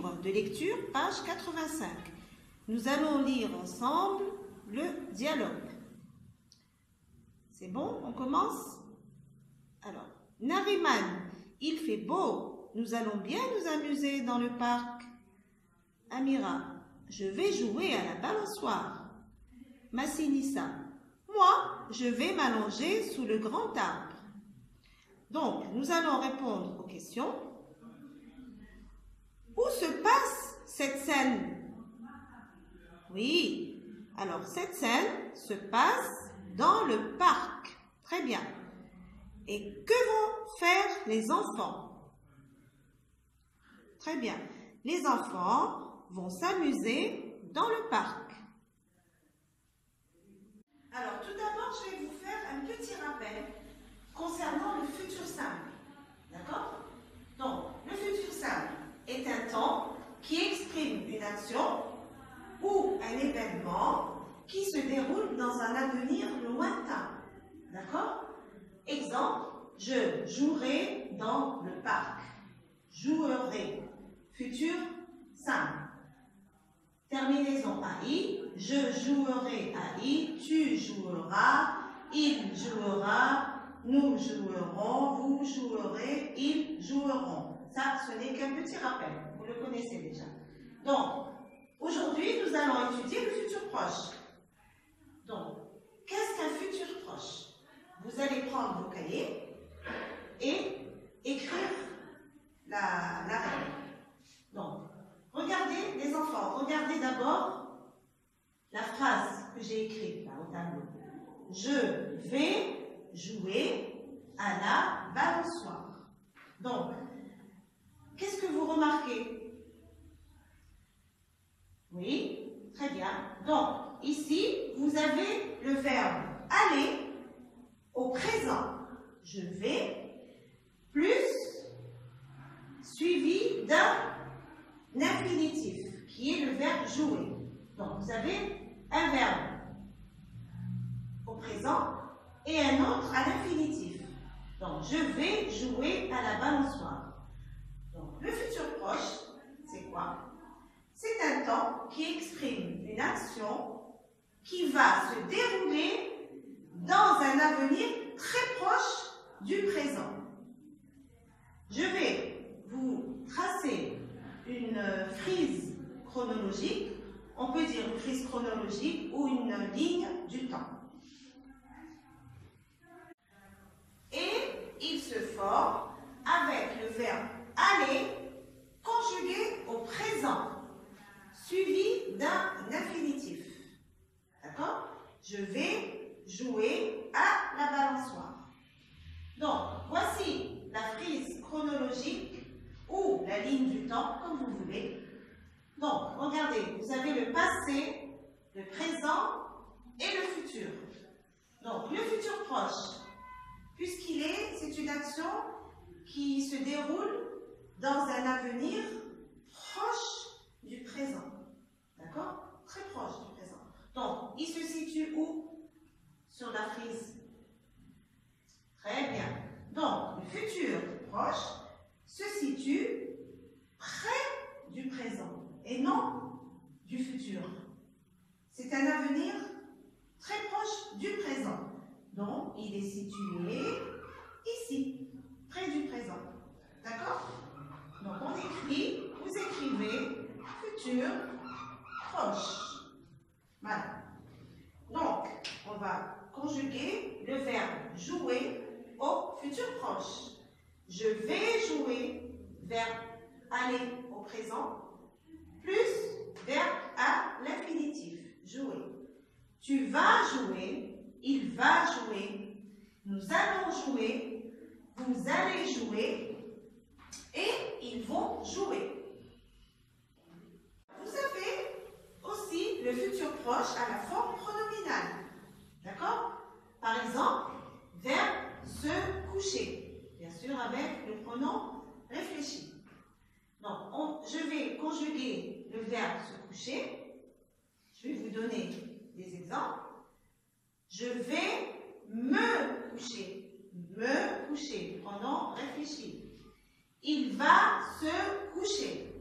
livre de lecture, page 85. Nous allons lire ensemble le dialogue. C'est bon, on commence? Alors, Nariman, il fait beau, nous allons bien nous amuser dans le parc. Amira, je vais jouer à la balançoire. Massinissa, moi, je vais m'allonger sous le grand arbre. Donc, nous allons répondre aux questions. Où se passe cette scène? Oui, alors cette scène se passe dans le parc. Très bien. Et que vont faire les enfants? Très bien. Les enfants vont s'amuser dans le parc. Alors, tout d'abord, je vais vous faire un petit rappel concernant le futur simple. D'accord? Donc, le futur simple est un temps qui exprime une action ou un événement qui se déroule dans un avenir lointain. D'accord? Exemple, je jouerai dans le parc. Jouerai. Futur simple. Terminaison AI. Je jouerai AI. Tu joueras. Il jouera. Nous jouerons. Vous jouerez. Ils joueront. Ça, ce n'est qu'un petit rappel. Vous le connaissez déjà. Donc, aujourd'hui, nous allons étudier le futur proche. Donc, qu'est-ce qu'un futur proche? Vous allez prendre vos cahiers et écrire la règle. Donc, regardez les enfants, regardez d'abord la phrase que j'ai écrite là au tableau. Je vais jouer à la balançoire. Donc, qu'est-ce que vous remarquez? Oui, très bien. Donc, ici, vous avez le verbe aller au présent. Je vais, plus, suivi d'un infinitif, qui est le verbe jouer. Donc, vous avez un verbe au présent et un autre à l'infinitif. Donc, je vais jouer à la balançoire. Donc, le futur proche, c'est quoi? C'est un temps qui exprime une action qui va se dérouler dans un avenir très proche du présent. Je vais vous tracer une frise chronologique, on peut dire une frise chronologique ou une ligne du temps. Et il se forme avec le verbe aller conjugué au présent, suivi d'un infinitif. D'accord? Je vais jouer à la balançoire. Donc, voici la frise chronologique ou la ligne du temps, comme vous voulez. Donc, regardez, vous avez le passé, le présent et le futur. Donc, le futur proche, puisqu'il est, c'est une action qui se déroule dans un avenir proche du présent. D'accord? Très proche du présent. Donc, il se situe où? Sur la frise. Très bien. Donc, le futur proche se situe près du présent et non du futur. C'est un avenir très proche du présent. Donc, il est situé ici, près du présent. D'accord? Donc, on écrit, vous écrivez futur proche. Voilà. Donc, on va conjuguer le verbe jouer au futur proche. Je vais jouer, verbe aller au présent, plus verbe à l'infinitif, jouer. Tu vas jouer, il va jouer, nous allons jouer, vous allez jouer et ils vont jouer. Vous avez aussi le futur proche à la forme pronominale. D'accord? Par exemple, verbe se coucher. Bien sûr, avec le pronom réfléchi. Donc, je vais conjuguer le verbe se coucher. Je vais vous donner des exemples. Je vais me coucher. Me coucher. Pronom réfléchi. Il va se coucher.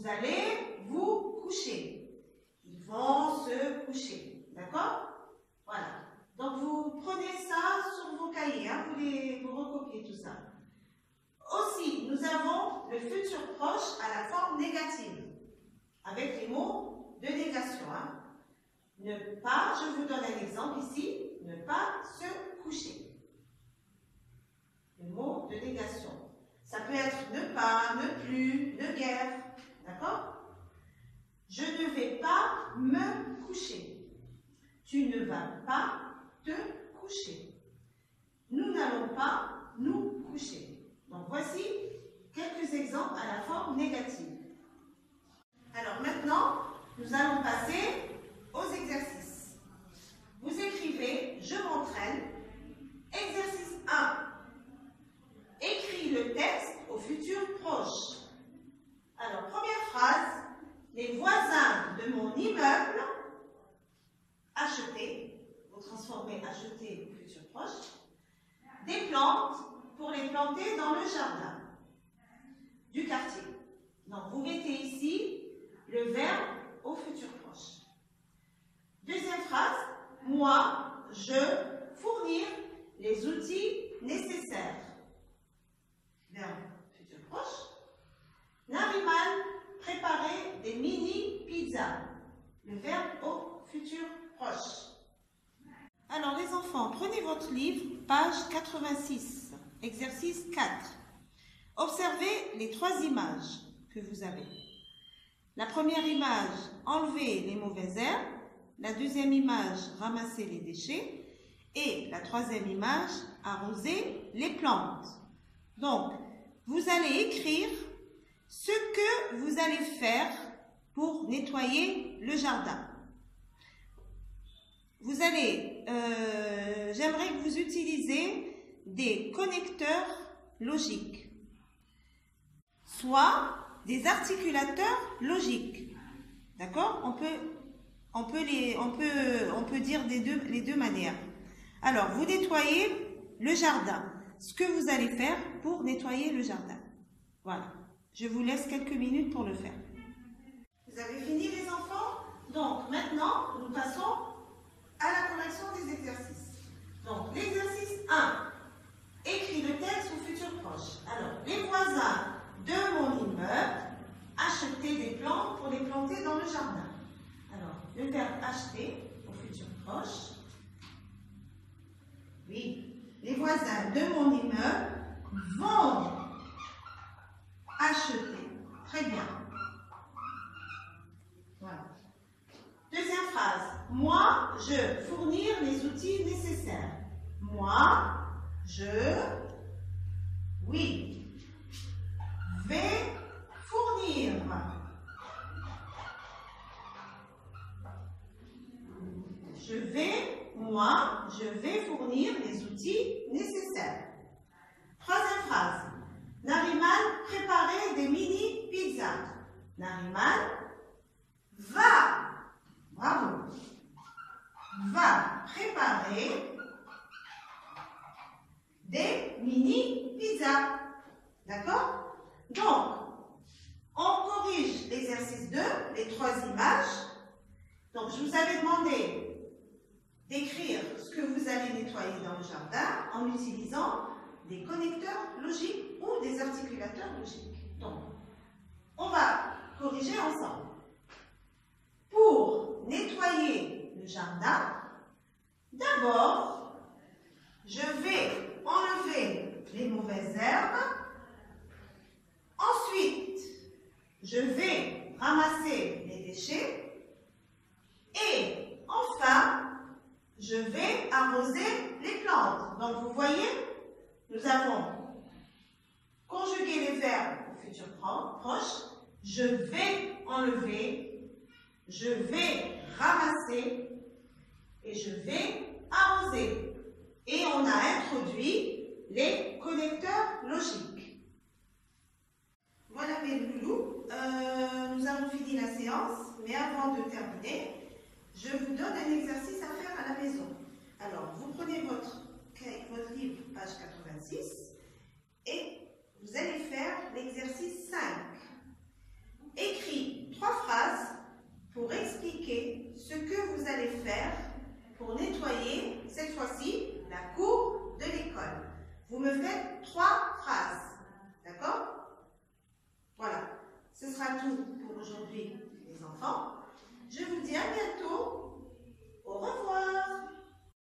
vous allez vous coucher. Ils vont se coucher. D'accord? Voilà. Donc, vous prenez ça sur vos cahiers, hein, vous recopiez tout ça. Aussi, nous avons le futur proche à la forme négative, avec les mots de négation. Hein. Ne pas, je vous donne un exemple ici, ne pas se coucher. Le mot de négation. Ça peut être ne pas, ne plus, ne guère. D'accord? Je ne vais pas me coucher. Tu ne vas pas te coucher. Nous n'allons pas nous coucher. Donc voici quelques exemples à la forme négative. Alors maintenant, nous allons passer aux exercices. Vous écrivez « Je m'entraîne ». Exercice 1. Écris le texte au futur proche. Alors, première phrase. Les voisins de mon immeuble acheter, vous transformez acheter au futur proche, des plantes pour les planter dans le jardin du quartier. Donc, vous mettez ici le verbe au futur proche. Deuxième phrase, moi, je fournir les outils nécessaires. Verbe futur proche. Nariman, préparer des mini-pizzas. Le verbe au futur proche. Alors les enfants, prenez votre livre, page 86, exercice 4. Observez les 3 images que vous avez. La première image, enlever les mauvaises herbes. La deuxième image, ramasser les déchets. Et la troisième image, arroser les plantes. Donc, vous allez écrire ce que vous allez faire pour nettoyer le jardin. Vous allez, j'aimerais que vous utilisiez des connecteurs logiques, soit des articulateurs logiques. D'accord? On peut dire les deux manières. Alors, vous nettoyez le jardin. Ce que vous allez faire pour nettoyer le jardin. Voilà. Je vous laisse quelques minutes pour le faire. Vous avez fini les enfants? Donc, maintenant, nous passons à la correction des exercices. Donc, l'exercice 1. Écris le texte au futur proche. Alors, les voisins de mon immeuble achetaient des plantes pour les planter dans le jardin. Alors, le verbe acheter au futur proche. Oui. Les voisins de mon immeuble vont acheter. Très bien. Voilà. Deuxième phrase. Moi, je fournir les outils nécessaires. Moi, je, oui, vais fournir. Je vais, moi, je vais fournir les outils nécessaires. Troisième phrase. Nariman préparer des mini-pizzas. Nariman va, bravo, va préparer des mini-pizzas. D'accord? Donc, on corrige l'exercice 2, les 3 images. Donc, je vous avais demandé d'écrire ce que vous allez nettoyer dans le jardin en utilisant des connecteurs logiques ou des articulateurs logiques. Donc, on va corriger ensemble. Pour nettoyer le jardin, d'abord, je vais enlever les mauvaises herbes. Ensuite, je vais ramasser les déchets. Et enfin, je vais arroser les plantes. Donc, vous voyez, nous avons conjugué les verbes au futur proche. Je vais enlever, je vais ramasser et je vais arroser. Et on a introduit les connecteurs logiques. Voilà mes loulous, nous avons fini la séance, mais avant de terminer, je vous donne un exercice à faire à la maison. Alors, vous prenez votre livre, page 86, et vous allez faire l'exercice 5. Écris trois